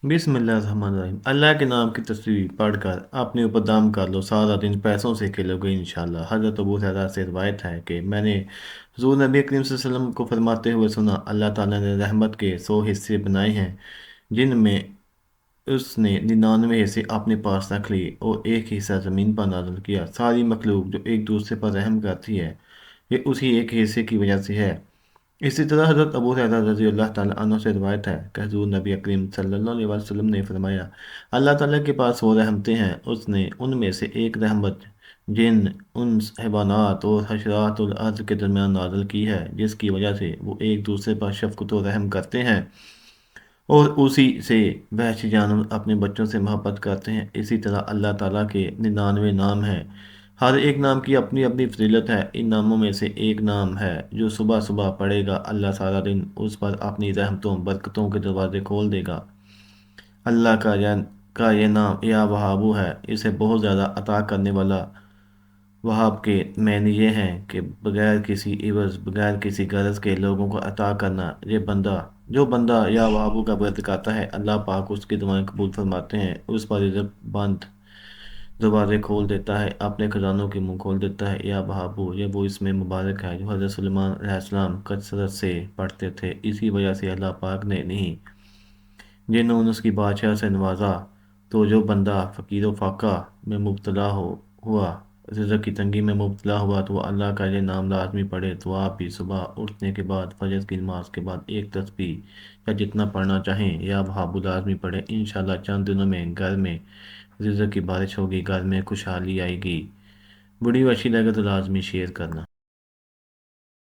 बिस्मिल्लाहिर्रहमानिर्रहीम। अल्लाह के नाम की तस्वीर पढ़कर अपने ऊपर दाम कर लो, सारा दिन पैसों से खेलोगे इंशाल्लाह। हज़रत अबू हुरैरा से रिवायत है कि मैंने हुज़ूर नबी करीम सल्लल्लाहु अलैहि वसल्लम को फरमाते हुए सुना, अल्लाह ताला ने रहमत के 100 हिस्से बनाए हैं, जिनमें उसने 99 हिस्से अपने पास रख लिए और एक हिस्सा ज़मीन पर नाज़िल किया। सारी मखलूक जो एक दूसरे पर रहम करती है, ये उसी एक हिस्से की वजह से है। इसी तरह हज़रत अबू हुरैरा रज़ी अल्लाह ताला अन्हु से रिवायत है कि हुज़ूर नबी करीम सल्लल्लाहु अलैहि वसल्लम ने फरमाया, अल्लाह ताला के पास वो रहमतें हैं, उसने उनमें से एक रहमत जिन उन हैवानात और हशरात और अर्ज़ के दरमियान नाज़िल की है, जिसकी वजह से वो एक दूसरे पर शफ़क़त और रहम करते हैं और उसी से वहशी जानवर अपने बच्चों से मोहब्बत करते हैं। इसी तरह अल्लाह ताला के 99 नाम हैं। हर एक नाम की अपनी अपनी फजीलत है। इन नामों में से एक नाम है जो सुबह सुबह पढ़ेगा, अल्लाह सारा दिन उस पर अपनी रहमतों बरकतों के दरवाजे खोल देगा। अल्लाह का ये नाम या वहाबू है। इसे बहुत ज़्यादा अता करने वाला। वहाब के मैंने ये हैं कि बगैर किसी इवज़ बगैर किसी गरज के लोगों को अता करना। ये बंदा जो बंदा या वहाबू का व्रत करता है, अल्लाह पाक उसकी दुआएं कबूल फरमाते हैं, उस पर रिज़्क़ बंद दरवाजे खोल देता है, अपने खजानों के मुंह खोल देता है। या बहाबू, ये वो इसमें मुबारक है जो हज़रत सुलेमान अलैहिस्सलाम कसरत से पढ़ते थे। इसी वजह से अल्लाह पाक ने नहीं जिन्होंने उसकी बादशाह से नवाजा। तो जो बंदा फ़कीर व फाका में मुब्तला हुआ, रिज़्क़ की तंगी में मुब्तला हुआ, तो वह अल्लाह का ये नाम लाजमी पढ़े। तो आप भी सुबह उठने के बाद फजर की नमाज के बाद एक तस्बीह या जितना पढ़ना चाहें या बहाबू लाजमी पढ़े। इंशाअल्लाह चंद दिनों में घर में रिज़्क़ की बारिश होगी, घर में खुशहाली आएगी। वीडियो अच्छी लगे तो लाजमी शेयर करना।